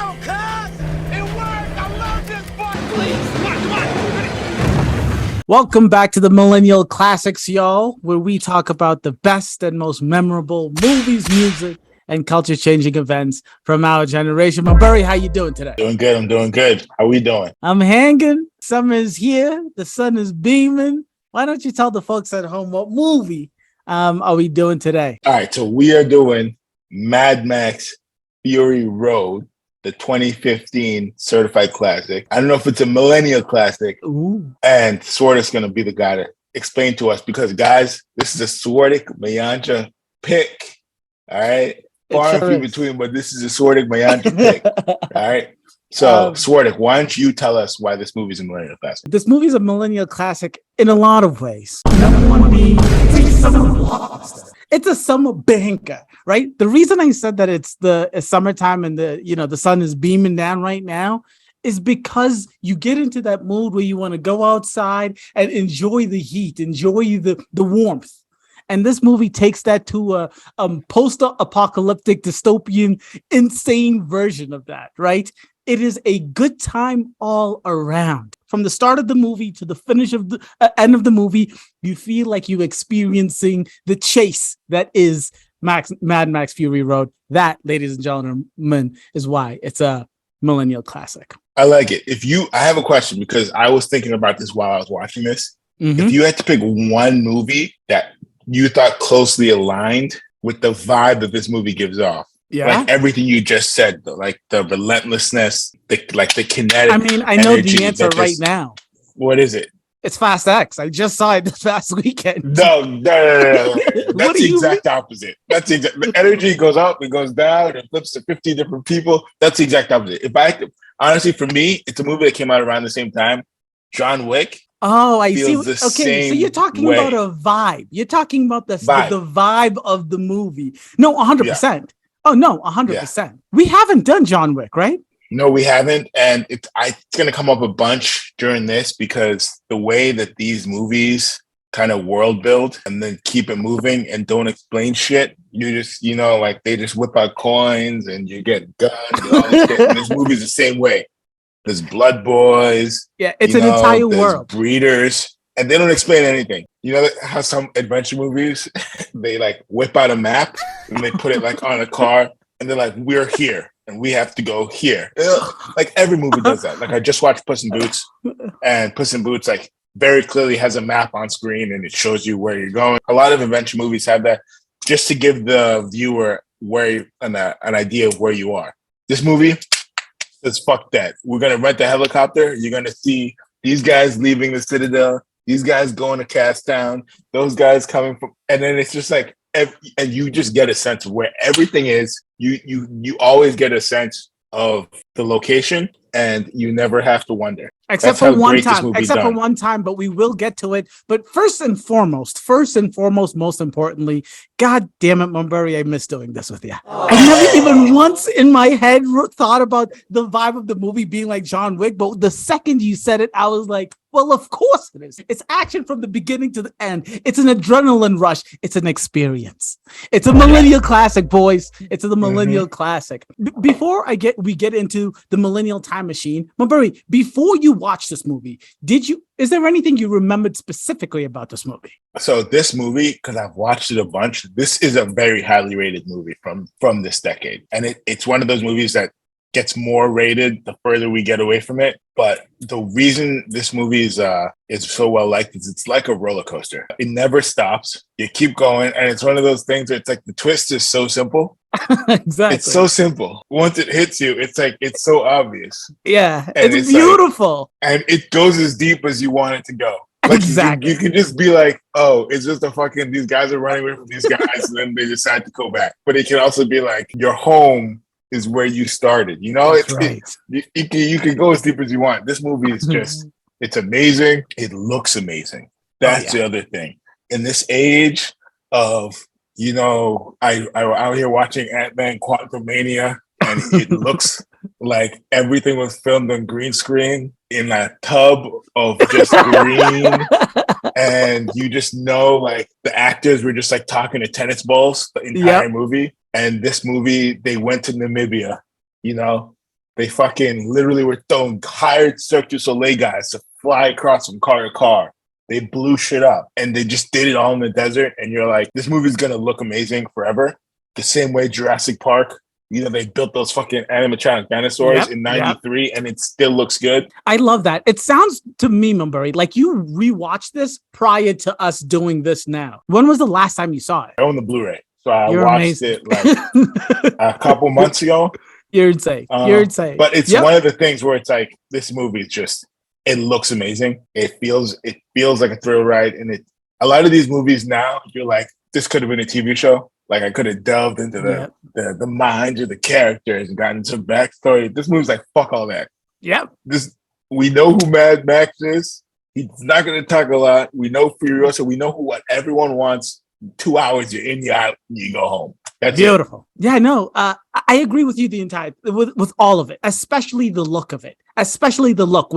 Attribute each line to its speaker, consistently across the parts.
Speaker 1: on, cuz! It worked! I love this button! Please, come on!
Speaker 2: Welcome back to the Millennial Classics, y'all, where we talk about the best and most memorable movies, music, and culture-changing events from our generation. Burry, how you doing today?
Speaker 3: Doing good. I'm doing good. How we doing?
Speaker 2: I'm hanging. Summer is here. The sun is beaming. Why don't you tell the folks at home what movie are we doing today?
Speaker 3: All right, so we are doing Mad Max Fury Road, the 2015 certified classic. I don't know if it's a millennial classic.
Speaker 2: Ooh.
Speaker 3: And Swardick's going to be the guy to explain to us because, guys, this is a Swardick Mayanja pick. All right. Far and few between, but this is a Swardick Mayanja pick. All right. So, Swardick, why don't you tell us why this movie is a millennial classic?
Speaker 2: This movie is a millennial classic in a lot of ways. Number one being, it's a summer banker, right? The reason I said that it's summertime and the sun is beaming down right now is because you get into that mood where you want to go outside and enjoy the heat, enjoy the warmth. And this movie takes that to a post-apocalyptic, dystopian, insane version of that, right? It is a good time all around. From the start of the movie to the finish of the end of the movie, you feel like you're experiencing the chase that is Mad Max Fury Road. That, ladies and gentlemen, is why it's a millennial classic.
Speaker 3: I like it. I have a question because I was thinking about this while I was watching this. Mm-hmm. If you had to pick one movie that you thought closely aligned with the vibe that this movie gives off, like everything you just said, like the relentlessness, the kinetic.
Speaker 2: I mean, I know the answer right now.
Speaker 3: What is it?
Speaker 2: It's Fast X. I just saw it this past weekend.
Speaker 3: No. That's the exact opposite. That's the energy goes up, it goes down, it flips to 50 different people. That's the exact opposite. Honestly, for me, it's a movie that came out around the same time. John Wick.
Speaker 2: Oh, I see. Okay, so you're talking about a vibe. You're talking about the vibe of the movie. No, 100%. Yeah. Oh, no, 100%. Yeah. We haven't done John Wick, right?
Speaker 3: No, we haven't. And it's going to come up a bunch during this because the way that these movies kind of world build and then keep it moving and don't explain shit. You just, they just whip out coins and you get guns and all this shit. And this movie's the same way. There's blood boys.
Speaker 2: Yeah, it's an entire world.
Speaker 3: Breeders. And they don't explain anything. You know how some adventure movies, they whip out a map and they put it on a car and they're like, we're here and we have to go here. Like every movie does that. Like I just watched Puss in Boots and Puss in Boots very clearly has a map on screen and it shows you where you're going. A lot of adventure movies have that just to give the viewer an idea of where you are. This movie says, fuck that. We're going to rent a helicopter. You're going to see these guys leaving the Citadel. These guys going to Cast Town, those guys coming from, and then it's just and you just get a sense of where everything is. You always get a sense of the location, and you never have to wonder.
Speaker 2: Except for one time, but we will get to it. But first and foremost, most importantly, God damn it, Mumbury, I miss doing this with you. I never even once in my head thought about the vibe of the movie being like John Wick, but the second you said it, I was like, well, of course it is. It's action from the beginning to the end. It's an adrenaline rush. It's an experience. It's a millennial classic, boys. It's the millennial classic. Before we get into the millennial time machine, Mumbury, before you watched this movie, is there anything you remembered specifically about this movie?
Speaker 3: So this movie, because I've watched it a bunch, this is a very highly rated movie from this decade. And it's one of those movies that gets more rated the further we get away from it. But the reason this movie is so well liked is it's like a roller coaster. It never stops. You keep going. And it's one of those things where it's the twist is so simple.
Speaker 2: Exactly.
Speaker 3: It's so simple. Once it hits you, it's so obvious.
Speaker 2: Yeah. And it's beautiful.
Speaker 3: And it goes as deep as you want it to go.
Speaker 2: Exactly.
Speaker 3: You can just be like, oh, it's just these guys are running away from these guys and then they decide to go back. But it can also be like your home is where you started.
Speaker 2: That's right.
Speaker 3: You can go as deep as you want. This movie is it's amazing. It looks amazing. That's the other thing. In this age of, I out here watching Ant-Man Quantumania and it looks like everything was filmed on green screen in a tub of just green. And you just know the actors were just talking to tennis balls the entire movie. And this movie, they went to Namibia, They fucking literally were throwing hired Cirque du Soleil guys to fly across from car to car. They blew shit up and they just did it all in the desert. And you're like, this movie's going to look amazing forever. The same way Jurassic Park, they built those fucking animatronic dinosaurs in 93 and it still looks good.
Speaker 2: I love that. It sounds to me, Mulberry, like you rewatched this prior to us doing this now. When was the last time you saw it?
Speaker 3: I own the Blu-ray. So I
Speaker 2: You're
Speaker 3: watched
Speaker 2: amazing.
Speaker 3: it like a couple months ago.
Speaker 2: You're insane. You're insane.
Speaker 3: But it's one of the things where it's like, this movie just, it looks amazing. It feels like a thrill ride. And a lot of these movies now, you're like, this could have been a TV show. Like I could have delved into the minds of the characters and gotten some backstory. This movie's like, fuck all that.
Speaker 2: Yep.
Speaker 3: We know who Mad Max is. He's not going to talk a lot. We know Furiosa. We know what everyone wants. 2 hours, you're in, you're out, you go home. That's
Speaker 2: beautiful. Yeah, no, I agree with you with all of it, especially the look of it, especially the look.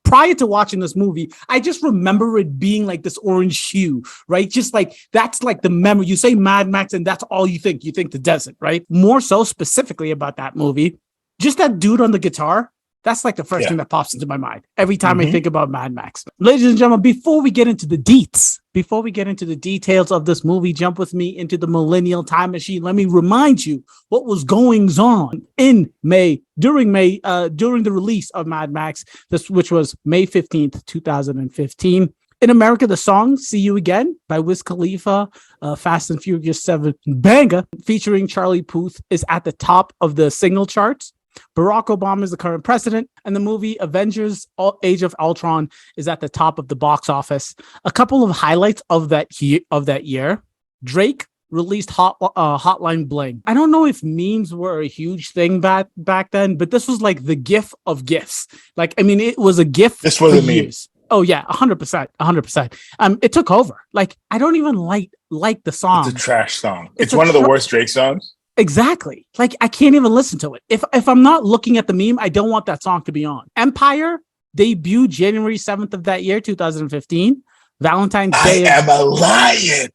Speaker 2: Prior to watching this movie, I just remember it being like this orange hue, right? Just like, that's like the memory. You say Mad Max and that's all you think. You think the desert, right? More so specifically about that movie, just that dude on the guitar. That's like the first thing that pops into my mind every time I think about Mad Max. Ladies and gentlemen, before we get into the details of this movie, jump with me into the Millennial time machine. Let me remind you what was going on in May, during the release of Mad Max, which was May 15th, 2015. In America, the song See You Again by Wiz Khalifa, Fast and Furious 7 banger featuring Charlie Puth is at the top of the single charts. Barack Obama is the current president, and the movie Avengers Age of Ultron is at the top of the box office. A couple of highlights of that year. Drake released Hotline Bling. I don't know if memes were a huge thing back then, but this was like the GIF of GIFs. Like, I mean, it was a GIF.
Speaker 3: This was a meme.
Speaker 2: Years. Oh yeah, 100%. It took over. Like, I don't even like the song.
Speaker 3: It's a trash song. It's one of the worst Drake songs.
Speaker 2: Exactly. Like, I can't even listen to it. If I'm not looking at the meme, I don't want that song to be on. Empire debuted January 7th of that year, 2015. Valentine's Day.
Speaker 3: I am a lion.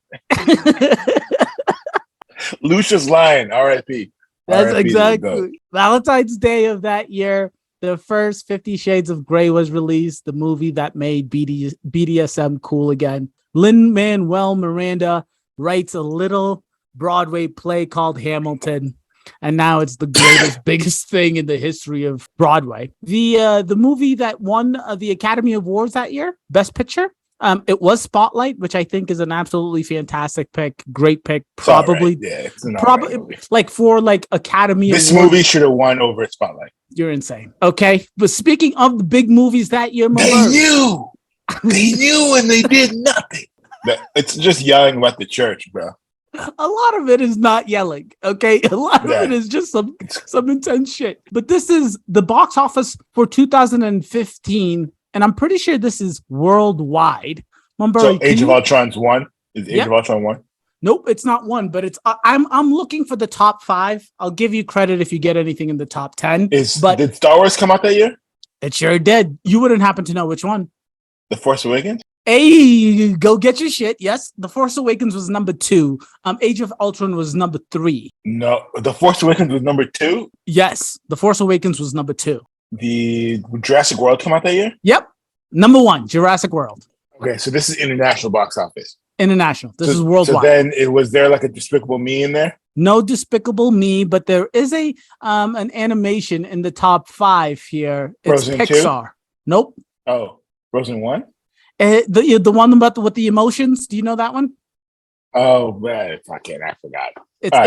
Speaker 3: Lucia's lion. R.I.P.
Speaker 2: That's exactly. Valentine's Day of that year, the first 50 Shades of Grey was released, the movie that made BDSM cool again. Lin-Manuel Miranda writes a little Broadway play called Hamilton, and now it's the greatest, biggest thing in the history of Broadway. The movie that won the Academy Awards that year, Best Picture, it was Spotlight, which I think is an absolutely fantastic pick, great pick. Probably, probably like for like Academy.
Speaker 3: This movie should have won over Spotlight.
Speaker 2: You're insane. Okay, but speaking of the big movies that year,
Speaker 3: they knew, and they did nothing. It's just yelling about the church, bro.
Speaker 2: A lot of it is not yelling, okay? A lot of it is just some intense shit. But this is the box office for 2015, and I'm pretty sure this is worldwide.
Speaker 3: So Age of Ultron's one? Is Age of Ultron one?
Speaker 2: Nope, it's not one, but it's I'm looking for the top 5. I'll give you credit if you get anything in the top 10. Did
Speaker 3: Star Wars come out that year?
Speaker 2: It sure did. You wouldn't happen to know which one.
Speaker 3: The Force Awakens?
Speaker 2: Hey, go get your shit. Yes, The Force Awakens was number 2. Age of Ultron was number 3.
Speaker 3: No, The Force Awakens was number 2?
Speaker 2: Yes, The Force Awakens was number 2.
Speaker 3: The Jurassic World come out that year?
Speaker 2: Yep. Number 1, Jurassic World.
Speaker 3: Okay, so this is international box office.
Speaker 2: International. This is worldwide.
Speaker 3: So then was there like a Despicable Me in there?
Speaker 2: No Despicable Me, but there is an animation in the top 5 here. It's
Speaker 3: Frozen
Speaker 2: Pixar.
Speaker 3: 2?
Speaker 2: Nope.
Speaker 3: Oh, Frozen 1?
Speaker 2: The one with the emotions. Do you know that one?
Speaker 3: Oh, man, I forgot.
Speaker 2: It's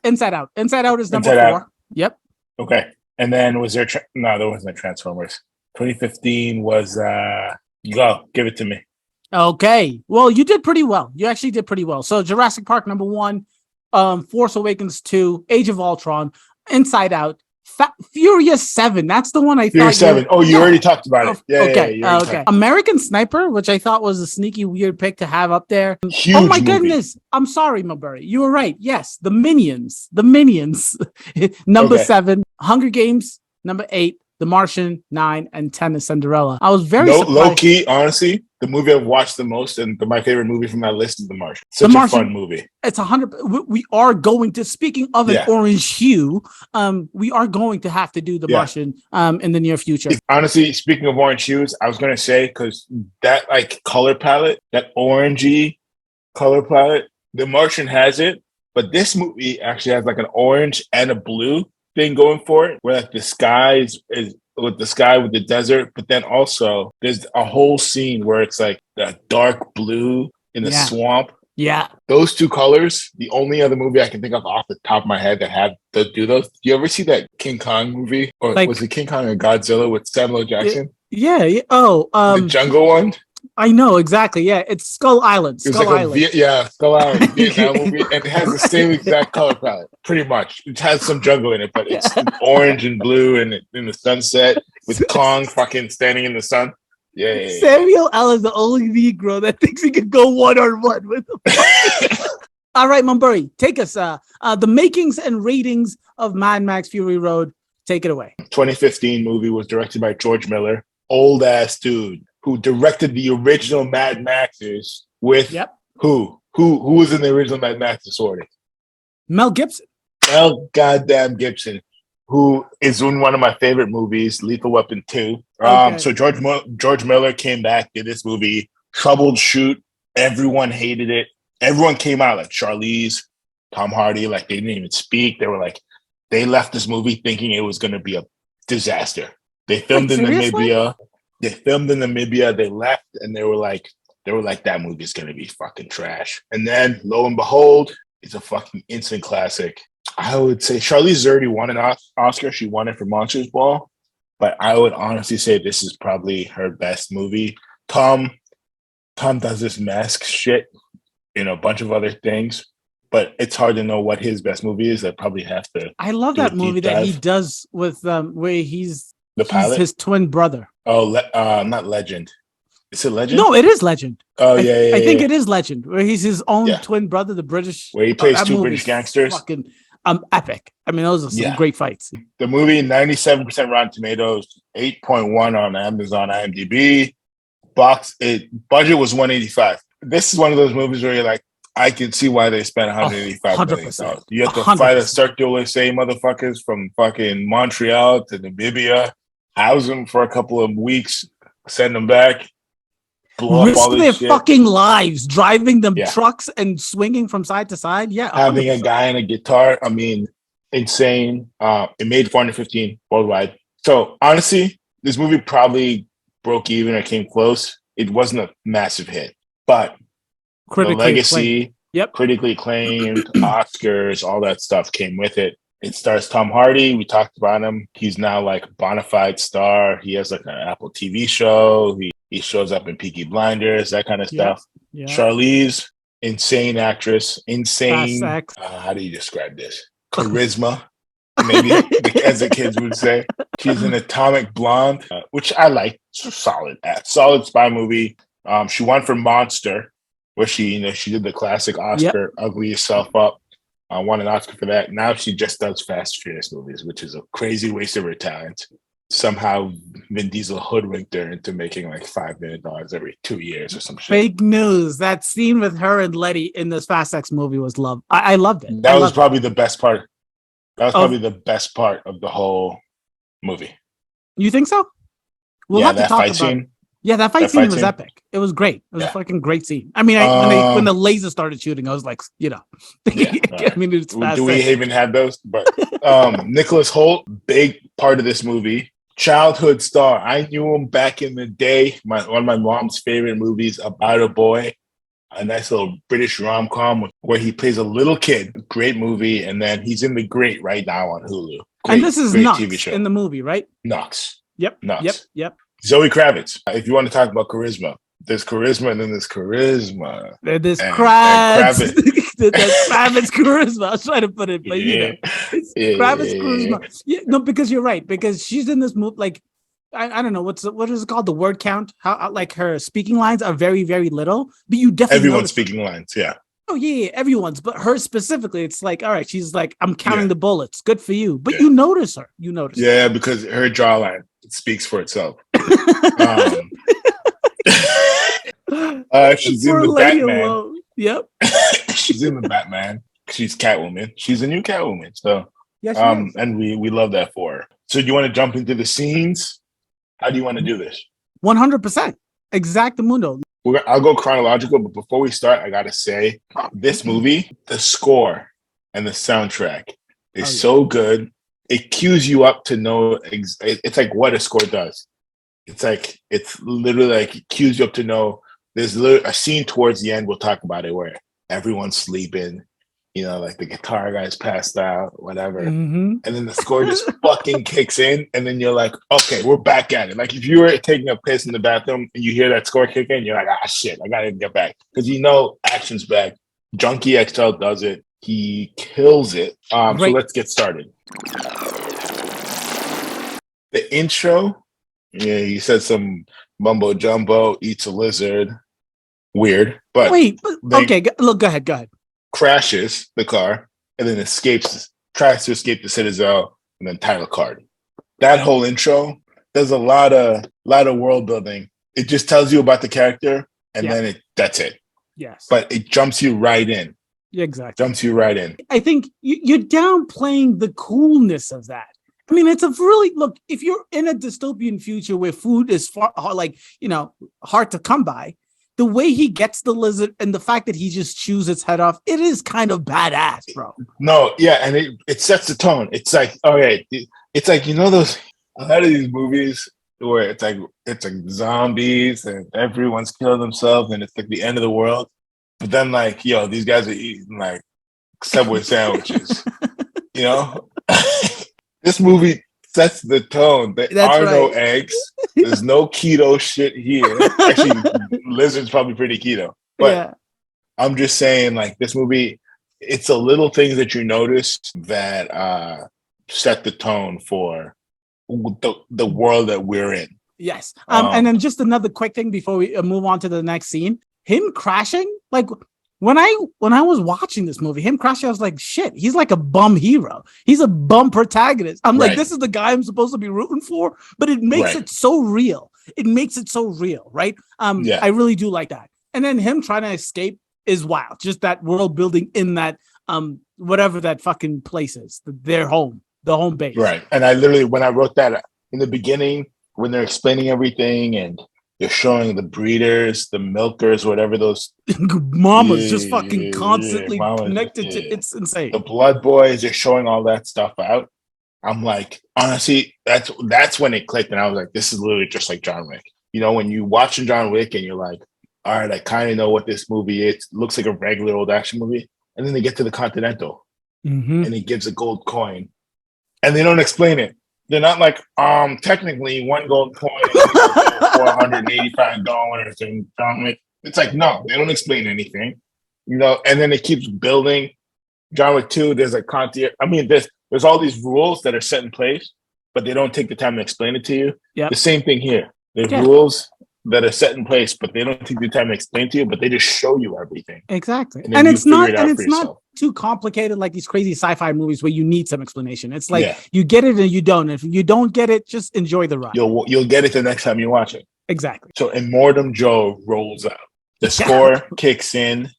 Speaker 2: Inside Out. Inside Out is number 4. Out. Yep.
Speaker 3: Okay. And then was there? No, there wasn't Transformers. 2015 was. Go, give it to me.
Speaker 2: Okay. Well, you did pretty well. You actually did pretty well. So Jurassic Park number 1, Force Awakens 2, Age of Ultron, Inside Out. Furious 7. That's the one I
Speaker 3: Furious
Speaker 2: thought.
Speaker 3: 7. You already talked about it. Yeah.
Speaker 2: Okay. Okay. American Sniper, which I thought was a sneaky weird pick to have up there.
Speaker 3: Huge
Speaker 2: oh my
Speaker 3: movie.
Speaker 2: Goodness. I'm sorry, Mulberry. You were right. Yes, the Minions. Number 7. Hunger Games. Number 8. The Martian, 9, and 10 is Cinderella. I was very
Speaker 3: low
Speaker 2: surprised.
Speaker 3: key, honestly, the movie I've watched the most and my favorite movie from that list is The Martian.
Speaker 2: The Martian,
Speaker 3: a fun movie.
Speaker 2: It's 100. We are going to, speaking of an orange hue, we are going to have to do The Martian in the near future.
Speaker 3: Honestly, speaking of orange hues, I was going to say, because that like color palette, that orangey color palette, The Martian has it, but this movie actually has like an orange and a blue thing going for it, where like the sky is with the sky with the desert, but then also there's a whole scene where it's like the dark blue in the swamp.
Speaker 2: Yeah.
Speaker 3: Those two colors, the only other movie I can think of off the top of my head that had to do those. Do you ever see that King Kong movie? Or like, was it King Kong or Godzilla with Samuel L. Jackson?
Speaker 2: Yeah. Oh,
Speaker 3: the jungle one?
Speaker 2: I know exactly. Yeah, it's Skull Island. Skull Island.
Speaker 3: Skull Island Vietnam movie, and it has the same exact color palette, pretty much. It has some jungle in it, but it's orange and blue, and in the sunset with Kong fucking standing in the sun. Yeah.
Speaker 2: Samuel L. is the only Negro that thinks he could go one-on-one with him. All right, Mumburi, take us. The makings and ratings of Mad Max Fury Road. Take it away.
Speaker 3: 2015 movie was directed by George Miller, old ass dude, who directed the original Mad Maxes with who was in the original Mad Max Disorder?
Speaker 2: Mel Gibson.
Speaker 3: Mel goddamn Gibson, who is in one of my favorite movies, Lethal Weapon 2. So George Miller came back, did this movie, troubleshoot. Everyone hated it. Everyone came out like Charlize, Tom Hardy, like they didn't even speak. They were like, they left this movie thinking it was going to be a disaster. They filmed in Namibia. They left and they were like, that movie's going to be fucking trash. And then lo and behold, it's a fucking instant classic. I would say Charlize already won an Oscar. She won it for Monsters Ball. But I would honestly say this is probably her best movie. Tom does this mask shit in a bunch of other things, but it's hard to know what his best movie is. I probably have to.
Speaker 2: I love that movie that he does with where he's his twin brother.
Speaker 3: Oh, not Legend. Is it Legend?
Speaker 2: No, it is Legend.
Speaker 3: Oh, yeah.
Speaker 2: I think it is Legend, where he's his own twin brother, the British.
Speaker 3: Where he plays two British gangsters.
Speaker 2: Fucking epic. I mean, those are some great fights.
Speaker 3: The movie, 97% Rotten Tomatoes, 8.1 on Amazon IMDb. Budget was 185. This is one of those movies where you're like, I can see why they spent 185 million dollars. You have to 100%. Fight a circular say motherfuckers from fucking Montreal to Namibia, house them for a couple of weeks, send them back, blow up all this shit.
Speaker 2: Fucking lives, driving them trucks and swinging from side to side. Yeah, 100%.
Speaker 3: Having a guy and a guitar. I mean, insane. It made 415 worldwide. So honestly, this movie probably broke even or came close. It wasn't a massive hit, but the legacy, critically acclaimed, Oscars, all that stuff came with it. It stars Tom Hardy. We talked about him. He's now like a bona fide star. He has like an Apple TV show. He shows up in Peaky Blinders, that kind of stuff. Yeah. Charlize, insane actress, insane. How do you describe this? Charisma, maybe as the kids would say. She's an atomic blonde, which I like. Solid spy movie. She won for Monster, where she did the classic Oscar, ugly yourself up. Won an Oscar for that. Now she just does Fast and Furious movies, which is a crazy waste of her talent. Somehow Vin Diesel hoodwinked her into making like $5 million every 2 years or some shit.
Speaker 2: Fake news. That scene with her and Letty in this Fast X movie was love. I loved it.
Speaker 3: That was probably the best part. That was probably the best part of the whole movie.
Speaker 2: You think so? We'll have to
Speaker 3: that
Speaker 2: talk
Speaker 3: fight
Speaker 2: about
Speaker 3: scene.
Speaker 2: Yeah, that fight scene was epic. It was great. It was a fucking great scene. I mean, when the laser started shooting, I was like, I mean, it's fast.
Speaker 3: Do we even have those? But Nicholas Hoult, big part of this movie. Childhood star. I knew him back in the day. One of my mom's favorite movies, About a Boy. A nice little British rom-com where he plays a little kid. Great movie. And then he's in The Great right now on Hulu.
Speaker 2: And this is Knox TV show. In the movie, right?
Speaker 3: Knox.
Speaker 2: Yep.
Speaker 3: Zoe Kravitz. If you want to talk about charisma, there's charisma and then there's charisma.
Speaker 2: There's Kravitz. There's Kravitz charisma. I was trying to put it, but Kravitz charisma. Yeah, no, because you're right. Because she's in this movie, like I don't know what is it called? The word count. How like her speaking lines are very, very little, but you definitely
Speaker 3: everyone's speaking lines. Yeah.
Speaker 2: Oh yeah, everyone's, but her specifically, it's like, all right, she's like, I'm counting
Speaker 3: Yeah.
Speaker 2: the bullets. Good for you. But
Speaker 3: Yeah.
Speaker 2: you notice her. You notice
Speaker 3: Yeah, because her jawline speaks for itself. Um, she's in
Speaker 2: Poor
Speaker 3: the
Speaker 2: lady
Speaker 3: Batman.
Speaker 2: alone. Yep.
Speaker 3: She's in the Batman. She's Catwoman. She's a new Catwoman. So,
Speaker 2: Yeah, she is.
Speaker 3: and we love that for her. So, do you want to jump into the scenes? How do you want to do this?
Speaker 2: 100%. Exactamundo.
Speaker 3: I'll go chronological, but before we start, I gotta say, this movie, the score and the soundtrack is so good. It cues you up to know. It's like what a score does. It's literally like it cues you up to know. There's a scene towards the end. We'll talk about it where everyone's sleeping. You know, like the guitar guy's passed out, whatever.
Speaker 2: Mm-hmm.
Speaker 3: And then the score just fucking kicks in, and then you're like, okay, we're back at it. Like if you were taking a piss in the bathroom and you hear that score kick in, you're like, ah, shit, I gotta get back. Because you know action's back. Junkie XL does it. He kills it. So let's get started. The intro, yeah, he said some mumbo jumbo, eats a lizard. Weird, but
Speaker 2: okay, look, go ahead.
Speaker 3: Crashes the car and then tries to escape the Citadel and then title card. That whole intro does a lot of world building. It just tells you about the character and then that's it.
Speaker 2: Yes.
Speaker 3: But it jumps you right in.
Speaker 2: Exactly.
Speaker 3: Jumps you right in.
Speaker 2: I think you're downplaying the coolness of that. I mean, it's a really look, if you're in a dystopian future where food is hard to come by, the way he gets the lizard and the fact that he just chews its head off, it is kind of badass, bro.
Speaker 3: No, yeah, and it sets the tone. It's like, okay, it's like, you know, a lot of these movies where it's like zombies and everyone's killing themselves and it's like the end of the world. But then like, yo, these guys are eating like Subway sandwiches. You know? This movie sets the tone. There are no eggs. There's no keto shit here. Actually, lizard's probably pretty keto. But I'm just saying, like, this movie, it's the little things that you notice that set the tone for the world that we're in.
Speaker 2: Yes. And then just another quick thing before we move on to the next scene. Him crashing, like, when I was watching this movie, him crashing, I was like, shit, he's like a bum hero. He's a bum protagonist. I'm like, this is the guy I'm supposed to be rooting for, but it makes it so real. It makes it so real, right? I really do like that. And then him trying to escape is wild. Just that world building in that, whatever that fucking place is, their home, the home base.
Speaker 3: Right. And I literally, when I wrote that in the beginning, when they're explaining everything and they're showing the breeders, the milkers, whatever those
Speaker 2: mamas just fucking constantly connected to. It's insane.
Speaker 3: The blood boys are showing all that stuff out. I'm like, honestly, that's when it clicked, and I was like, this is literally just like John Wick. You know, when you watching John Wick and you're like, all right, I kind of know what this movie is. It looks like a regular old action movie, and then they get to the Continental, and he gives a gold coin, and they don't explain it. They're not like, technically one gold coin is 485 dollars and it's like, no, they don't explain anything, you know, and then it keeps building. John Wick 2, there's a concierge. I mean, there's all these rules that are set in place, but they don't take the time to explain it to you. The same thing here. There's rules that are set in place, but they don't take the time to explain to you, but they just show you everything.
Speaker 2: Exactly. And it's not too complicated like these crazy sci-fi movies where you need some explanation. It's like you get it and you don't. If you don't get it, just enjoy the ride.
Speaker 3: You'll get it the next time you watch it.
Speaker 2: Exactly.
Speaker 3: So Immortan Joe rolls out. The score kicks in.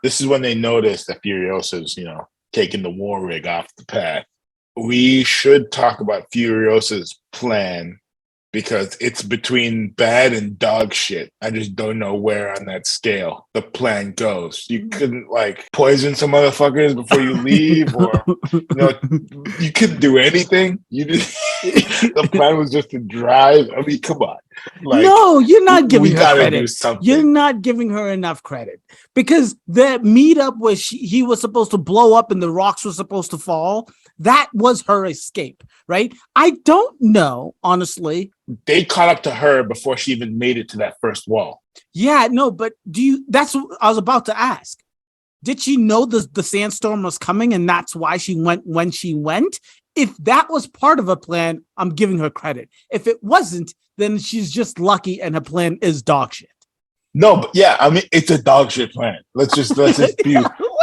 Speaker 3: This is when they notice that Furiosa's, you know, taking the war rig off the path. We should talk about Furiosa's plan because it's between bad and dog shit. I just don't know where on that scale the plan goes. You couldn't like poison some motherfuckers before you leave, or you know, you couldn't do anything. You just the plan was just to drive. I mean, come on. Like,
Speaker 2: no, you're not giving her credit.
Speaker 3: Do
Speaker 2: you're not giving her enough credit because that meetup where he was supposed to blow up and the rocks were supposed to fall, that was her escape, right? I don't know, honestly.
Speaker 3: They caught up to her before she even made it to that first wall.
Speaker 2: Yeah, no, but that's what I was about to ask. Did she know the sandstorm was coming and that's why she went when she went? If that was part of a plan, I'm giving her credit. If it wasn't, then she's just lucky and her plan is dog shit.
Speaker 3: No, but yeah, I mean, it's a dog shit plan. Let's just be.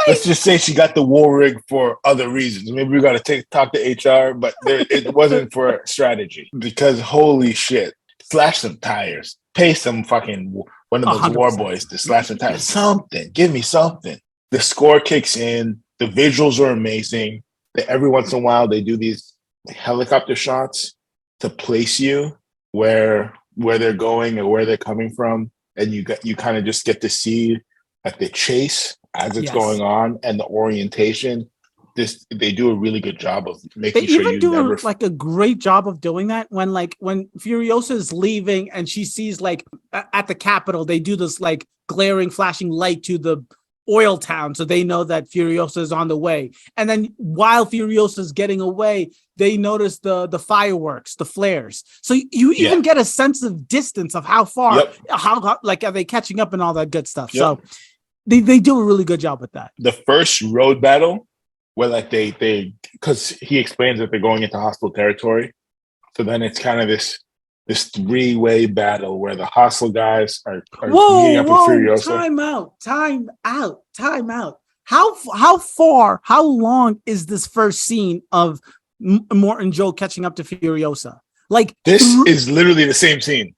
Speaker 3: Let's just say she got the war rig for other reasons. Maybe we got to talk to HR, but it wasn't for strategy because holy shit, slash some tires, pay some fucking one of those 100%. War boys to slash some tires. Something, give me something. The score kicks in. The visuals are amazing. Every once in a while, they do these helicopter shots to place you where they're going or where they're coming from, and you kind of just get to see like the chase as it's going on and the orientation. They do a really good job of making
Speaker 2: they
Speaker 3: sure
Speaker 2: even
Speaker 3: you
Speaker 2: do
Speaker 3: never
Speaker 2: like a great job of doing that when Furiosa is leaving and she sees like at the Capitol, they do this like glaring flashing light to the oil town so they know that Furiosa is on the way. And then while Furiosa is getting away, they notice the fireworks, the flares. So you even get a sense of distance of how far, how like are they catching up and all that good stuff. So they do a really good job with that.
Speaker 3: The first road battle where like they because he explains that they're going into hostile territory. So then it's kind of this three-way battle where the hostile guys are meeting up with Furiosa. Time
Speaker 2: out. How long is this first scene of Immortan Joe catching up to Furiosa? Like
Speaker 3: this is literally the same scene.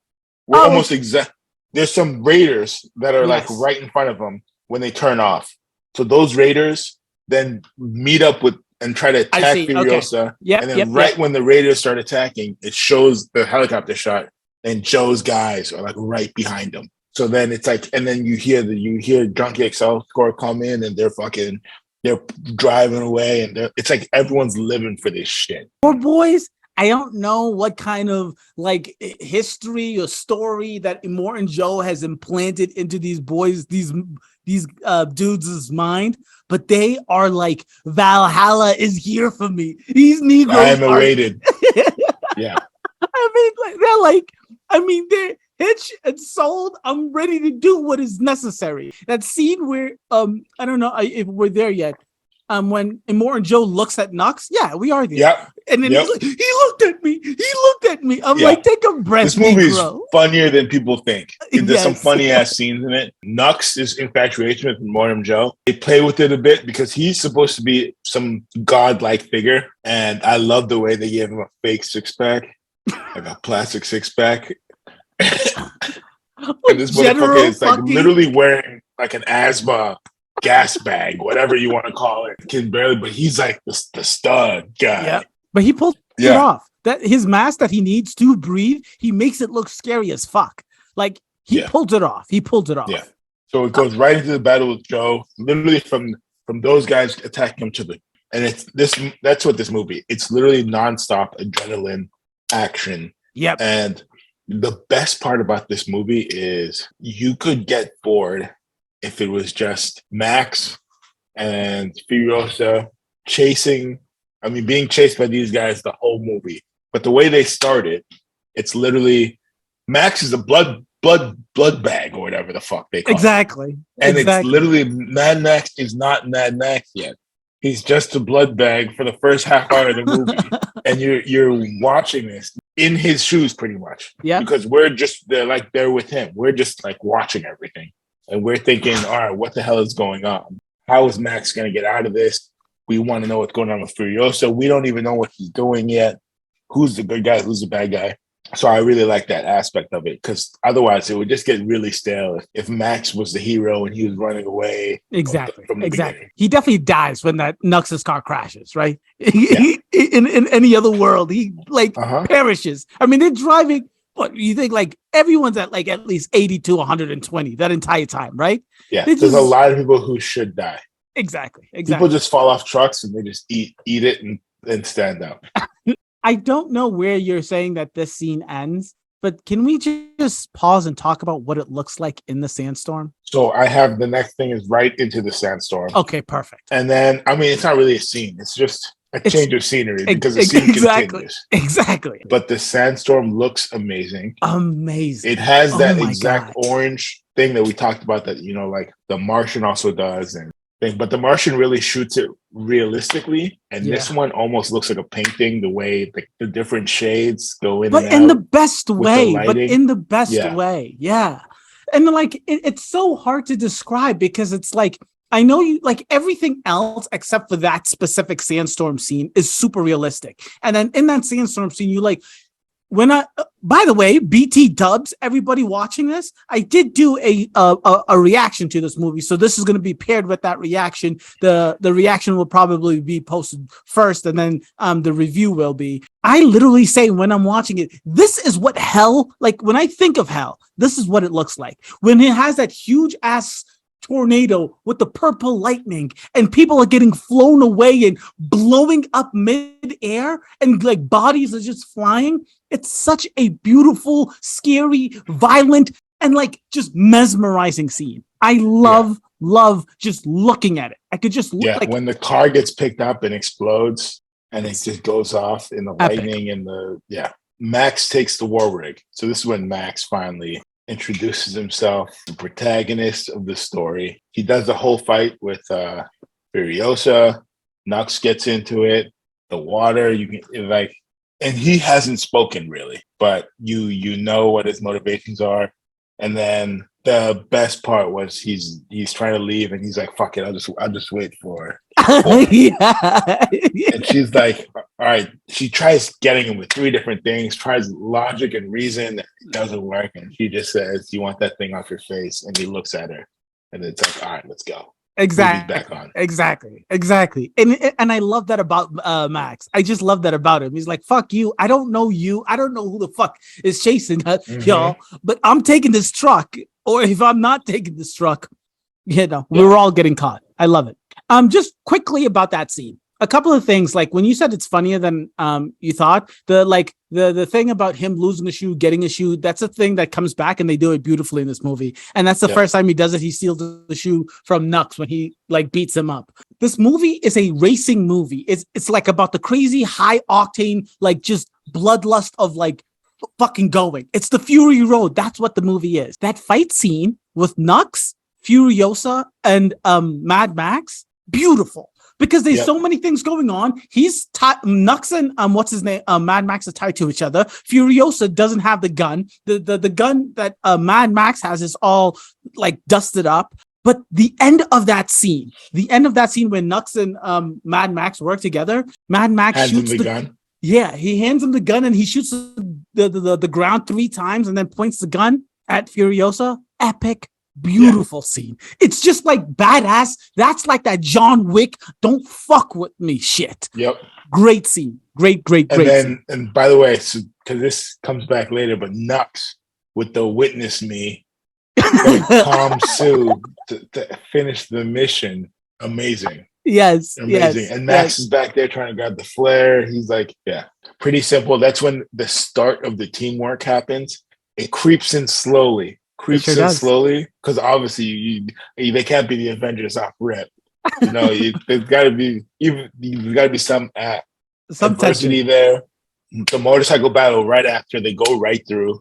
Speaker 3: We're almost exact. There's some raiders that are like right in front of them when they turn off. So those raiders then meet up with and try to attack Furiosa.
Speaker 2: Okay.
Speaker 3: And then when the raiders start attacking, it shows the helicopter shot and Joe's guys are like right behind them. So then it's like, and then you hear Junkie XL score come in and they're driving away and it's like everyone's living for this shit.
Speaker 2: Poor boys. I don't know what kind of like history or story that Immortan Joe has implanted into these boys, these dudes' mind, but they are like, Valhalla is here for me. These Negroes
Speaker 3: I am awaited. Yeah.
Speaker 2: They're hitched and sold. I'm ready to do what is necessary. That scene where I don't know if we're there yet. When Immortan Joe looks at Nux, we are there.
Speaker 3: Yep.
Speaker 2: And then he looked at me. I'm like, take a breath.
Speaker 3: This movie is funnier than people think. There's some funny ass scenes in it. Nux' infatuation with Immortan Joe. They play with it a bit because he's supposed to be some godlike figure. And I love the way they gave him a fake six-pack, like a plastic six-pack. And this motherfucker is like literally wearing like an asthma gas bag, whatever you want to call it. Can barely, but he's like the stud guy.
Speaker 2: Yeah, but he pulled it off. That his mask that he needs to breathe, he makes it look scary as fuck. Like he pulled it off. Yeah.
Speaker 3: So it goes right into the battle with Joe. Literally from those guys attacking him to the, and it's this. That's what this movie. It's literally nonstop adrenaline action.
Speaker 2: Yep.
Speaker 3: And the best part about this movie is you could get bored if it was just Max and Furiosa being chased by these guys the whole movie. But the way they started, it's literally Max is a blood bag or whatever the fuck they call
Speaker 2: it.
Speaker 3: And it's literally Mad Max is not Mad Max yet. He's just a blood bag for the first half hour of the movie. And you're watching this in his shoes pretty much.
Speaker 2: Yeah.
Speaker 3: Because they're there with him. We're just like watching everything. And we're thinking, all right, what the hell is going on? How is Max going to get out of this? We want to know what's going on with Furiosa. We don't even know what he's doing yet. Who's the good guy? Who's the bad guy? So I really like that aspect of it because otherwise it would just get really stale if Max was the hero and he was running away.
Speaker 2: Exactly.
Speaker 3: From the beginning.
Speaker 2: He definitely dies when that Nux's car crashes, right? In any other world, he perishes. I mean, they're driving. What you think? Like everyone's at like at least 80 to 120 that entire time, right?
Speaker 3: Yeah, there's a lot of people who should die.
Speaker 2: Exactly.
Speaker 3: People just fall off trucks and they just eat it and stand up.
Speaker 2: I don't know where you're saying that this scene ends, but can we just pause and talk about what it looks like in the sandstorm? So
Speaker 3: I have the next thing is right into the sandstorm.
Speaker 2: Okay, perfect.
Speaker 3: And then it's not really a scene; it's just a change of scenery because the scene continues.
Speaker 2: Exactly.
Speaker 3: But the sandstorm looks amazing.
Speaker 2: Amazing.
Speaker 3: It has that exact orange thing that we talked about that, like The Martian also does. But The Martian really shoots it realistically. And this one almost looks like a painting, the way the different shades go in and out.
Speaker 2: But in the best way. Yeah. And like it's so hard to describe because it's like I know you like everything else except for that specific sandstorm scene is super realistic. And then in that sandstorm scene, you like when by the way, BT dubs, everybody watching this, I did do a reaction to this movie. So this is going to be paired with that reaction. The reaction will probably be posted first and then the review will be. I literally say when I'm watching it, this is what hell, like when I think of hell, this is what it looks like. When it has that huge ass tornado with the purple lightning and people are getting flown away and blowing up mid-air and like bodies are just flying. It's such a beautiful, scary, violent, and like just mesmerizing scene. I love just looking at it. I could just look like
Speaker 3: when the car gets picked up and explodes and it just goes off in the lightning and Max takes the war rig. So this is when Max finally introduces himself, the protagonist of the story. He does the whole fight with Furiosa. Nux gets into it. The water, you can like, and he hasn't spoken really, but you know what his motivations are. And then the best part was he's trying to leave and he's like, "Fuck it, I'll just wait for." And she's like, "All right." She tries getting him with 3 different things, tries logic and reason, it doesn't work, and she just says, "You want that thing off your face?" And he looks at her, and it's like, "All right, let's go."
Speaker 2: Exactly.
Speaker 3: Back on.
Speaker 2: Exactly. And I love that about Max. I just love that about him. He's like, "Fuck you. I don't know you. I don't know who the fuck is chasing us, y'all. But I'm taking this truck. Or if I'm not taking this truck, we're all getting caught." I love it. Just quickly about that scene. A couple of things, like when you said it's funnier than you thought, the thing about him losing a shoe, getting a shoe, that's a thing that comes back and they do it beautifully in this movie. And that's the first time he does it. He steals the shoe from Nux when he like beats him up. This movie is a racing movie. It's like about the crazy high octane, like just bloodlust of like fucking going. It's the Fury Road. That's what the movie is. That fight scene with Nux, Furiosa, and Mad Max, beautiful. Because there's so many things going on. He's Nux and what's his name? Mad Max are tied to each other. Furiosa doesn't have the gun. The gun that Mad Max has is all like dusted up. But the end of that scene when Nux and Mad Max work together, Mad Max shoots the gun. Yeah, he hands him the gun and he shoots the ground 3 times and then points the gun at Furiosa. Epic. Beautiful scene. It's just like badass. That's like that John Wick, don't fuck with me shit.
Speaker 3: Yep.
Speaker 2: Great scene. Great scene.
Speaker 3: And by the way, so because this comes back later, but Nux with the witness me, Tom Sue to finish the mission. Amazing.
Speaker 2: Yes.
Speaker 3: Amazing.
Speaker 2: Yes,
Speaker 3: and Max is back there trying to grab the flare. He's like, pretty simple. That's when the start of the teamwork happens. It creeps in slowly. Because obviously they can't be the Avengers off rip. There's got to be some adversity there. The motorcycle battle right after, they go right through,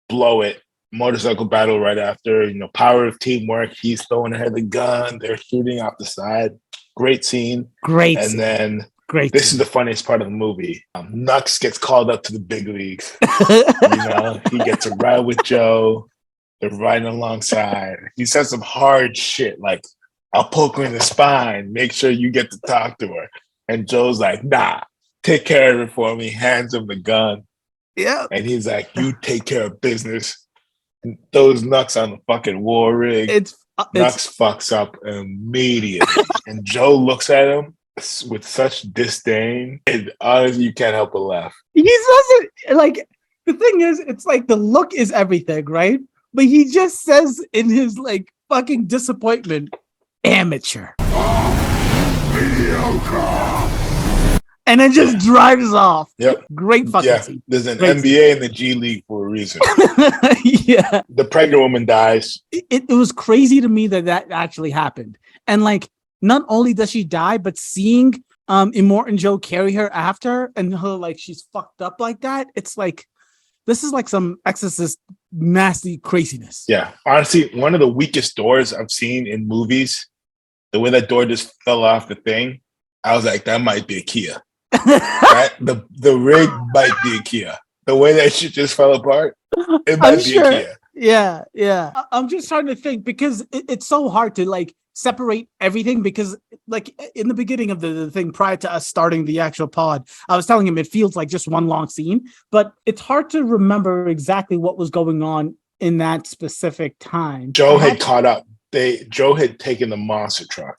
Speaker 3: blow it. Motorcycle battle right after, power of teamwork. He's throwing ahead the gun. They're shooting off the side. Great scene. Then this is the funniest part of the movie. Nux gets called up to the big leagues. He gets a ride with Joe. They're riding alongside. He says some hard shit like, "I'll poke her in the spine. Make sure you get to talk to her." And Joe's like, "Nah, take care of it for me." Hands him the gun. Yeah. And he's like, "You take care of business." And throws Nux on the fucking war rig. Nux fucks up immediately. And Joe looks at him with such disdain. And honestly, you can't help but laugh.
Speaker 2: He doesn't, like, the thing is, it's like the look is everything, right? But he just says in his like fucking disappointment, "Amateur." Mediocre. And then just drives off.
Speaker 3: Yep.
Speaker 2: Great fucking scene.
Speaker 3: There's an NBA and the G League for a reason.
Speaker 2: Yeah.
Speaker 3: The pregnant woman dies.
Speaker 2: It was crazy to me that actually happened. And like, not only does she die, but seeing Immortan Joe carry her after and her like she's fucked up like that, it's like, this is like some Exorcist nasty craziness.
Speaker 3: Yeah. Honestly, one of the weakest doors I've seen in movies, the way that door just fell off the thing, I was like, that might be a Kia. The rig might be a Kia. The way that shit just fell apart, it might be a Kia.
Speaker 2: Yeah, yeah. I'm just trying to think because it's so hard to like separate everything because like in the beginning of the thing prior to us starting the actual pod, I was telling him it feels like just one long scene, but it's hard to remember exactly what was going on in that specific time.
Speaker 3: Joe had caught up. Joe had taken the monster truck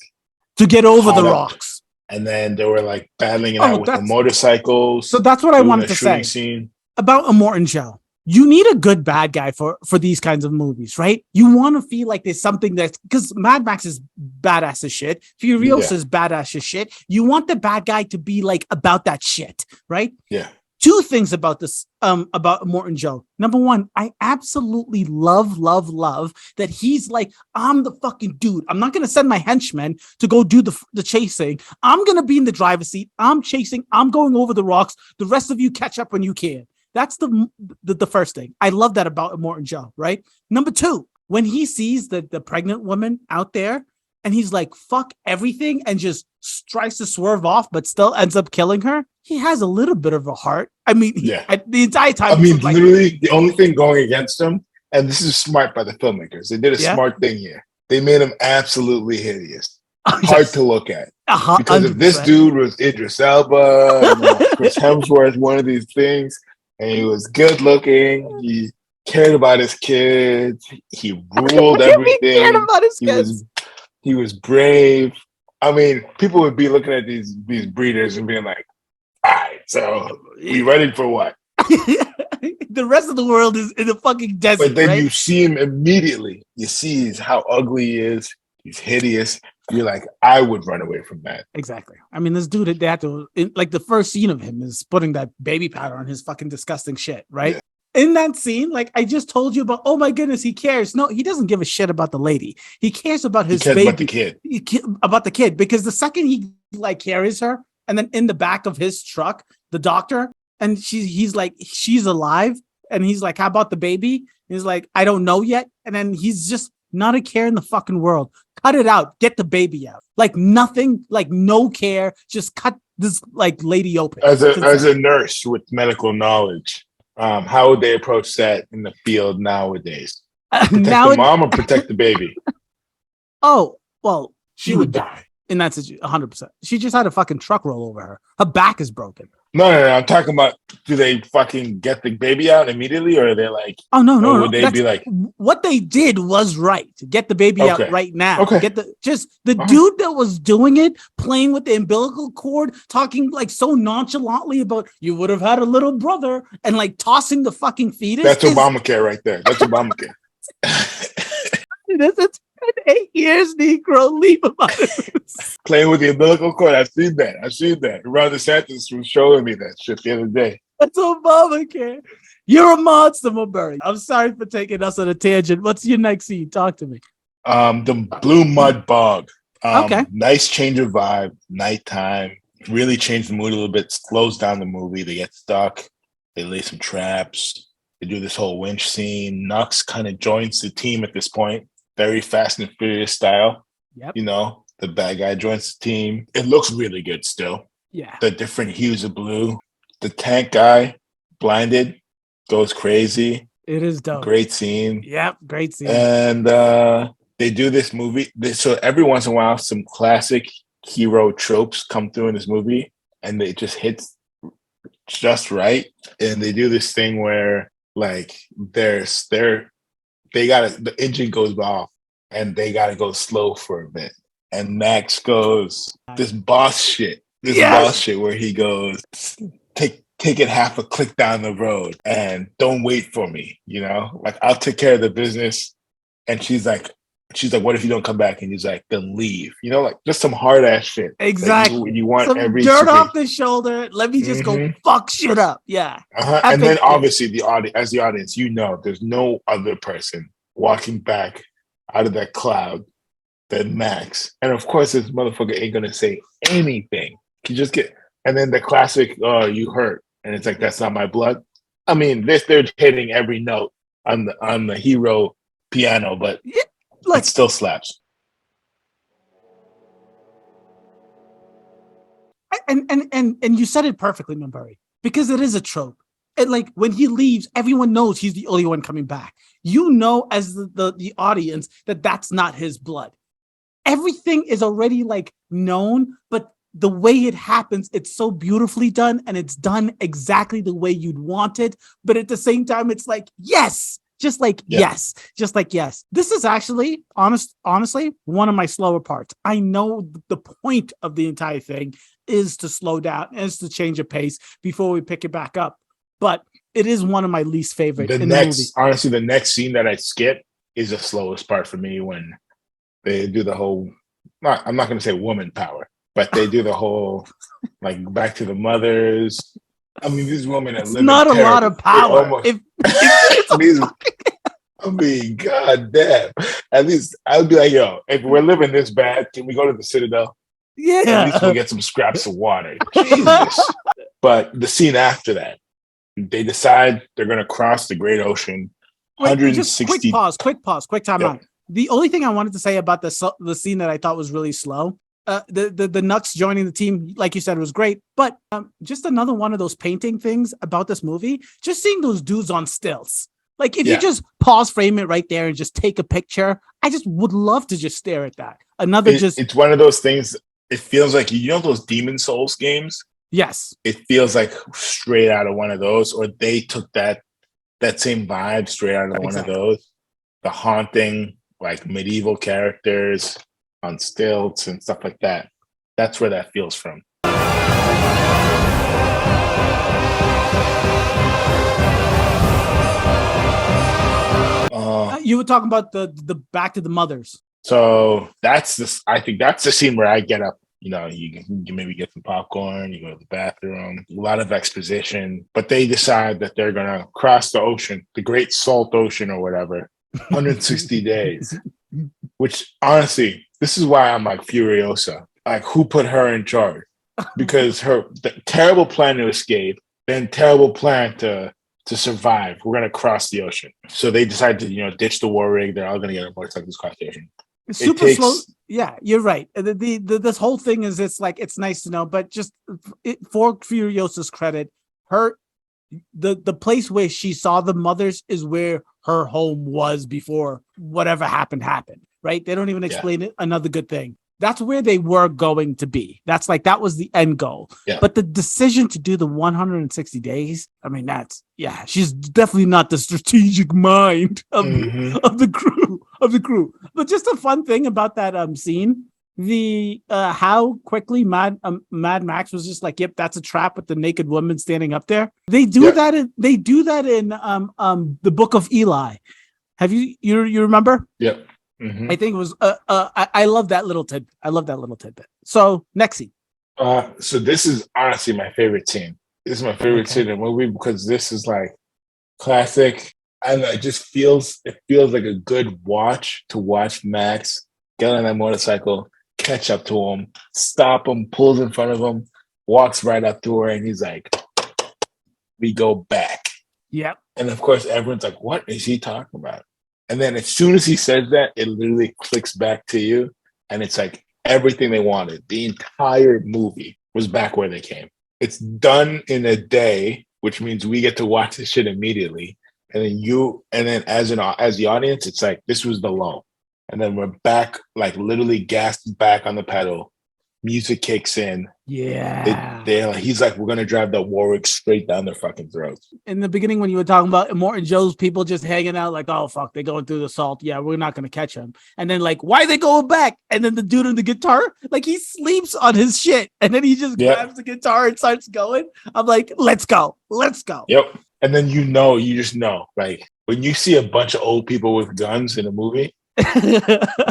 Speaker 2: to get over the
Speaker 3: caught up,
Speaker 2: rocks.
Speaker 3: and then they were like battling it
Speaker 2: Oh,
Speaker 3: out with the motorcycles.
Speaker 2: So that's what I
Speaker 3: doing
Speaker 2: wanted
Speaker 3: a
Speaker 2: to
Speaker 3: shooting
Speaker 2: say
Speaker 3: scene.
Speaker 2: about Immortan Joe. You need a good bad guy for these kinds of movies, right? You want to feel like there's something that's because Mad Max is badass as shit. Furiosa is badass as shit. You want the bad guy to be like about that shit, right?
Speaker 3: Yeah.
Speaker 2: Two things about this, about Immortan Joe. Number one, I absolutely love that he's like, I'm the fucking dude. I'm not gonna send my henchmen to go do the chasing. I'm gonna be in the driver's seat. I'm chasing. I'm going over the rocks. The rest of you catch up when you can. That's the first thing. I love that about Immortan Joe, right? Number two, when he sees the pregnant woman out there and he's like, fuck everything and just tries to swerve off, but still ends up killing her. He has a little bit of a heart. I mean, the entire time.
Speaker 3: I mean, literally the only thing going against him, and this is smart by the filmmakers. They did a smart thing here. They made him absolutely hideous. Hard to look at. Because if this dude was Idris Elba, Chris Hemsworth, one of these things, and he was good looking. He cared about his kids. He ruled everything. He cared about his kids. He was brave. I mean, people would be looking at these breeders and being like, "All right, so we ready for what?"
Speaker 2: The rest of the world is in a fucking desert.
Speaker 3: But then you see him immediately. You see how ugly he is. He's hideous. You're like, I would run away from that.
Speaker 2: Exactly. I mean, this dude, they had to, like, the first scene of him is putting that baby powder on his fucking disgusting shit, right? Yeah. In that scene, like, I just told you about, oh my goodness, he cares. No, he doesn't give a shit about the lady. He cares about his baby.
Speaker 3: About the kid.
Speaker 2: About the kid. Because the second he, like, carries her, and then in the back of his truck, the doctor, and he's like, she's alive. And he's like, how about the baby? He's like, I don't know yet. And then he's just not a care in the fucking world. Cut it out. Get the baby out. Like nothing, like no care. Just cut this like lady open.
Speaker 3: As a nurse with medical knowledge, how would they approach that in the field nowadays? Protect the mom or protect the baby?
Speaker 2: Oh, well,
Speaker 3: she would die.
Speaker 2: In that situation, 100%. She just had a fucking truck roll over her. Her back is broken.
Speaker 3: No. I'm talking about, do they fucking get the baby out immediately, or are they like,
Speaker 2: oh no,
Speaker 3: would they be like,
Speaker 2: what they did was right. Get the baby out right now.
Speaker 3: Okay.
Speaker 2: Get the dude that was doing it, playing with the umbilical cord, talking like so nonchalantly about you would have had a little brother, and like tossing the fucking fetus.
Speaker 3: That's Obamacare right there. That's Obamacare.
Speaker 2: It's 8 years, Negro. Leave him out of this.
Speaker 3: Playing with the umbilical cord. I've seen that. Ron DeSantis was showing me that shit the other day.
Speaker 2: That's Obamacare. You're a monster, Mulberry. I'm sorry for taking us on a tangent. What's your next scene? Talk to me.
Speaker 3: The Blue Mud Bog.
Speaker 2: Okay.
Speaker 3: Nice change of vibe. Nighttime. Really changed the mood a little bit. Slows down the movie. They get stuck. They lay some traps. They do this whole winch scene. Nux kind of joins the team at this point. Very Fast and Furious style.
Speaker 2: Yep.
Speaker 3: You know, the bad guy joins the team. It looks really good still.
Speaker 2: Yeah.
Speaker 3: The different hues of blue. The tank guy, blinded, goes crazy.
Speaker 2: It is dope.
Speaker 3: Great scene.
Speaker 2: Yep, great scene.
Speaker 3: And they do this movie. So every once in a while, some classic hero tropes come through in this movie, and it just hits just right. And they do this thing where, like, the engine goes off, and they gotta go slow for a bit. And Max goes, this boss shit where he goes, take it half a click down the road and don't wait for me, you know? Like, I'll take care of the business. And she's like, what if you don't come back? And he's like, then leave. You know, like, just some hard ass shit.
Speaker 2: Exactly.
Speaker 3: Like, you want
Speaker 2: some
Speaker 3: every
Speaker 2: dirt off the shoulder. Let me just go fuck shit up. Yeah.
Speaker 3: And then obviously the audience, you know, there's no other person walking back out of that cloud than Max. And of course, this motherfucker ain't gonna say anything. You just get, and then the classic, "Oh, you hurt," and it's like, "That's not my blood." I mean, they're hitting every note on the hero piano, but it still slaps.
Speaker 2: And you said it perfectly, Mimbari, because it is a trope. And like when he leaves, everyone knows he's the only one coming back. You know, as the audience, that that's not his blood. Everything is already like known, but the way it happens, it's so beautifully done, and it's done exactly the way you'd want it. But at the same time, it's like, yes, just like, yes, just like, yes. This is actually honestly, one of my slower parts. I know the point of the entire thing is to slow down, is to change a pace before we pick it back up. But it is one of my least favorite in the movie.
Speaker 3: Honestly, the next scene that I skip is the slowest part for me, when they do the whole, I'm not going to say woman power, but they do the whole, like, back to the mothers. I mean, these women are living
Speaker 2: not a lot of power.
Speaker 3: I mean, god damn. At least I would be like, yo, if we're living this bad, can we go to the Citadel?
Speaker 2: Yeah.
Speaker 3: At least we'll get some scraps of water. Jesus. But the scene after that, they decide they're going to cross the Great Ocean. 160.
Speaker 2: Just quick time out. The only thing I wanted to say about the scene that I thought was really slow, the Nuts joining the team, like you said, was great. But just another one of those painting things about this movie, just seeing those dudes on stilts. Like, if you just pause frame it right there and just take a picture, I just would love to just stare at that. It's
Speaker 3: one of those things. It feels like, you know, those Demon Souls games.
Speaker 2: Yes,
Speaker 3: it feels like straight out of one of those, or they took that same vibe straight out of one of those. The haunting, like, medieval characters on stilts and stuff like that. That's where that feels from.
Speaker 2: You were talking about the back to the mothers.
Speaker 3: So I think that's the scene where I get up. You know, you maybe get some popcorn, you go to the bathroom, a lot of exposition, but they decide that they're going to cross the ocean, the Great Salt Ocean or whatever, 160 days, which honestly, this is why I'm like Furiosa. Like, who put her in charge? Because the terrible plan to escape, then terrible plan to survive. We're going to cross the ocean. So they decide to, you know, ditch the war rig. They're all going to get on motorcycles across the ocean.
Speaker 2: Super slow. Yeah, you're right. This whole thing is, it's like, it's nice to know, but just for Furiosa's credit, the place where she saw the mothers is where her home was before whatever happened, right? They don't even explain it. Another good thing. That's where they were going to be. That was the end goal. Yeah. But the decision to do the 160 days, I mean, she's definitely not the strategic mind of the crew. But just a fun thing about that scene, the how quickly Mad Max was just like, yep, that's a trap with the naked woman standing up there. They do that in the Book of Eli. Have you remember?
Speaker 3: Yep.
Speaker 2: Mm-hmm. I think it was I love that little tidbit. So next scene.
Speaker 3: So this is honestly my favorite scene. This is my favorite scene in the movie, because this is like classic. And it just feels like a good watch to watch Max get on that motorcycle, catch up to him, stop him, pulls in front of him, walks right up to her, and he's like, we go back.
Speaker 2: Yep.
Speaker 3: And of course, everyone's like, what is he talking about? And then as soon as he says that, it literally clicks back to you. And it's like everything they wanted. The entire movie was back where they came. It's done in a day, which means we get to watch this shit immediately. And then as the audience, it's like, this was the low. And then we're back, like literally gassed back on the pedal. Music kicks in.
Speaker 2: Yeah.
Speaker 3: He's like, we're going to drive the Warwick straight down their fucking throats.
Speaker 2: In the beginning, when you were talking about Immortan Joe's people just hanging out, like, oh, fuck, they're going through the salt. Yeah, we're not going to catch them. And then, like, why are they going back? And then the dude on the guitar, like, he sleeps on his shit. And then he just grabs the guitar and starts going. I'm like, let's go.
Speaker 3: Yep. And then you just know, like, when you see a bunch of old people with guns in a movie,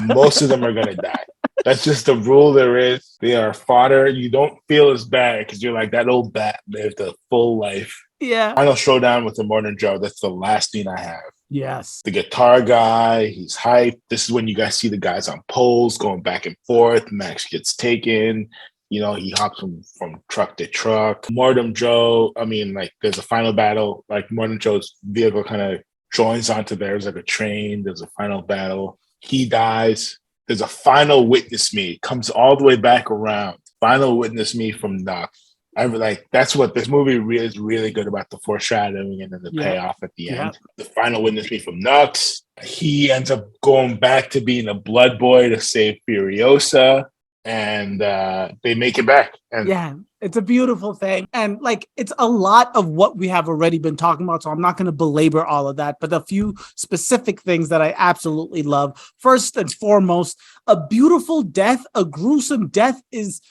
Speaker 3: most of them are going to die. That's just the rule there is. They are fodder. You don't feel as bad because you're like, that old bat lived a full life.
Speaker 2: Yeah.
Speaker 3: Final showdown with Immortan Joe. That's the last scene I have.
Speaker 2: Yes.
Speaker 3: The guitar guy, he's hyped. This is when you guys see the guys on poles going back and forth. Max gets taken. You know, he hops from truck to truck. Immortan Joe, I mean, like, there's a final battle. Like, Immortan Joe's vehicle kind of joins onto theirs like a train. There's a final battle. He dies. There's a final witness me. Comes all the way back around. Final witness me from Knox. I like that's what this movie is really good about, the foreshadowing and then the payoff at the end. The final witness being from Nux. He ends up going back to being a blood boy to save Furiosa, and they make it back. And
Speaker 2: it's a beautiful thing. And like, it's a lot of what we have already been talking about. So I'm not going to belabor all of that, but a few specific things that I absolutely love. First and foremost, a beautiful death, a gruesome death is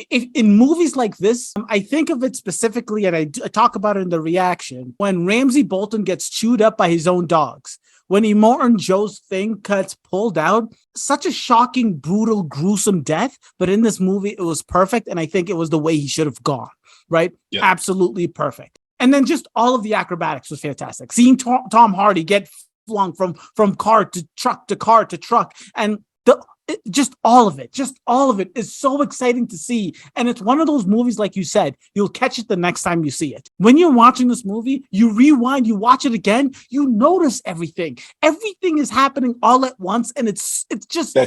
Speaker 2: in movies like this. I think of it specifically, and I talk about it in the reaction, when Ramsay Bolton gets chewed up by his own dogs. When Immortan Joe's thing gets pulled out, such a shocking, brutal, gruesome death. But in this movie, it was perfect. And I think it was the way he should have gone, right? Yeah. Absolutely perfect. And then just all of the acrobatics was fantastic. Seeing Tom Hardy get flung from car to truck to car to truck, and just all of it is so exciting to see. And it's one of those movies, like you said, you'll catch it the next time you see it. When you're watching this movie, you rewind, you watch it again, you notice everything is happening all at once. And it's just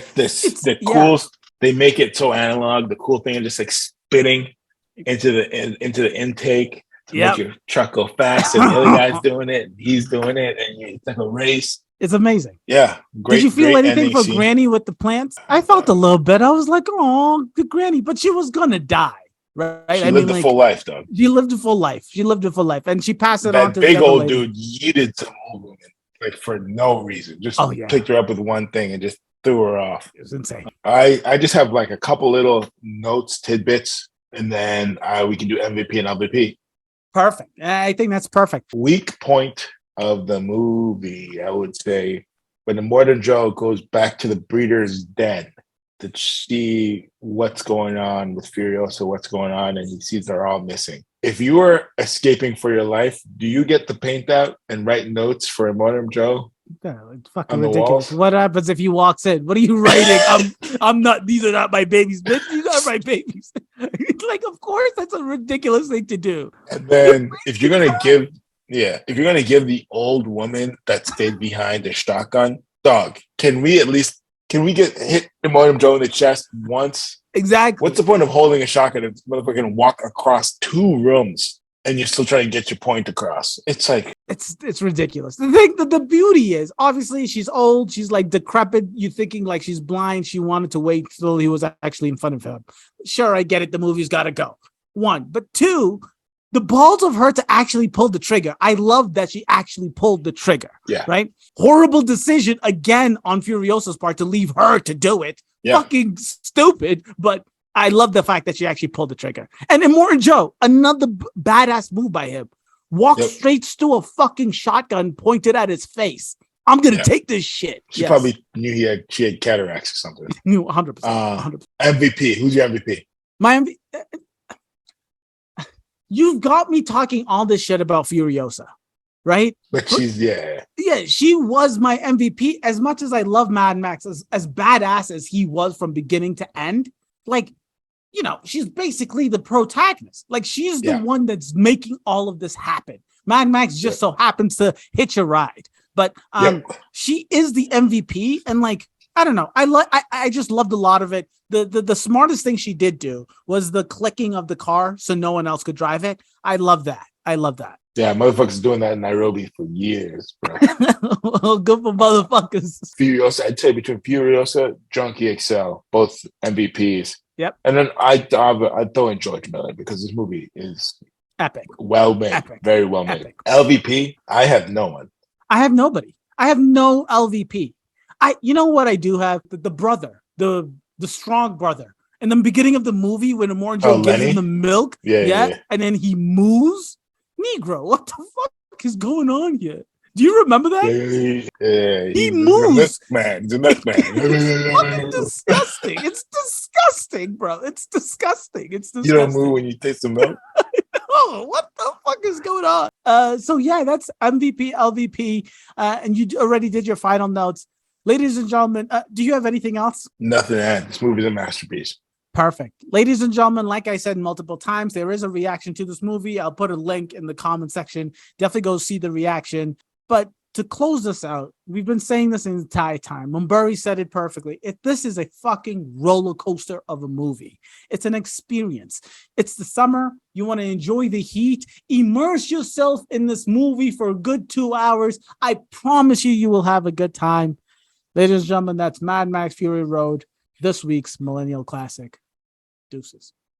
Speaker 3: cool. They make it so analog. The cool thing is just like spitting into the intake to make your truck go fast, and the other guy's doing it, and he's doing it, and it's like a race.
Speaker 2: It's amazing.
Speaker 3: Yeah. Great.
Speaker 2: Did you feel anything for Granny with the plants? I felt a little bit. I was like, oh, the Granny, but she was going to die. Right.
Speaker 3: She lived a full life, though.
Speaker 2: She lived a full life. And she passed it on to
Speaker 3: that big old
Speaker 2: lady.
Speaker 3: Dude yeeted some old woman like for no reason. Just picked her up with one thing and just threw her off.
Speaker 2: It was insane.
Speaker 3: I just have like a couple little notes, tidbits, and then we can do MVP and LVP.
Speaker 2: Perfect. I think that's perfect.
Speaker 3: Weak point of the movie, I would say, when Immortan Joe goes back to the breeder's den to see what's going on with Furiosa, what's going on, and he sees they're all missing. If you were escaping for your life, do you get the paint out and write notes for Immortan Joe?
Speaker 2: It's fucking ridiculous. What happens if he walks in? What are you writing? I'm not. These are not my babies. These are my babies. Like, of course, that's a ridiculous thing to do.
Speaker 3: And then if you're gonna give the old woman that stayed behind a shotgun, dog, can we get hit Immortan Joe in the chest once?
Speaker 2: Exactly.
Speaker 3: What's the point of holding a shotgun if this motherfucker can walk across 2 rooms and you're still trying to get your point across? It's like
Speaker 2: it's ridiculous. The thing that the beauty is, obviously she's old, she's like decrepit. You're thinking like she's blind. She wanted to wait till he was actually in front of him. Sure, I get it. The movie's got to go. 1, but 2. The balls of her to actually pull the trigger. I love that she actually pulled the trigger.
Speaker 3: Yeah.
Speaker 2: Right? Horrible decision again on Furiosa's part to leave her to do it. Yeah. Fucking stupid. But I love the fact that she actually pulled the trigger. And Immortan Joe, another badass move by him. Walked straight to a fucking shotgun pointed at his face. I'm going to take this shit.
Speaker 3: She probably knew she had cataracts or something.
Speaker 2: Knew 100%. 100%.
Speaker 3: MVP. Who's your MVP?
Speaker 2: My MVP. You've got me talking all this shit about Furiosa, right?
Speaker 3: But she's,
Speaker 2: she was my MVP. As much as I love Mad Max, as badass as he was from beginning to end, like, you know, she's basically the protagonist. Like, she's the one that's making all of this happen. Mad Max just so happens to hitch a ride. But she is the MVP. And like, I don't know. I just loved a lot of it. The smartest thing she did do was the clicking of the car so no one else could drive it. I love that.
Speaker 3: Yeah, motherfuckers doing that in Nairobi for years, bro.
Speaker 2: Well, good for motherfuckers.
Speaker 3: Furiosa, I'd say between Furiosa, Junkie XL, both MVPs.
Speaker 2: Yep.
Speaker 3: And then I'd throw in George Miller because this movie is
Speaker 2: epic.
Speaker 3: Well made. Very well made. LVP, I have no one.
Speaker 2: I have nobody. I have no LVP. You know what I do have? The brother, the strong brother. In the beginning of the movie, when Immortan Joe gives him the milk, and then he moves. Negro, what the fuck is going on here? Do you remember that? He moves.
Speaker 3: He's a milk man.
Speaker 2: It's fucking disgusting. It's disgusting, bro. It's disgusting.
Speaker 3: You don't move when you taste the milk?
Speaker 2: Oh, what the fuck is going on? So yeah, that's MVP, LVP, and you already did your final notes. Ladies and gentlemen, do you have anything else?
Speaker 3: Nothing to add. This movie is a masterpiece.
Speaker 2: Perfect. Ladies and gentlemen, like I said multiple times, there is a reaction to this movie. I'll put a link in the comment section. Definitely go see the reaction. But to close this out, we've been saying this the entire time. Mumbury said it perfectly. This is a fucking roller coaster of a movie. It's an experience. It's the summer. You want to enjoy the heat. Immerse yourself in this movie for a good 2 hours. I promise you will have a good time. Ladies and gentlemen, that's Mad Max Fury Road, this week's Millennial Classic. Deuces.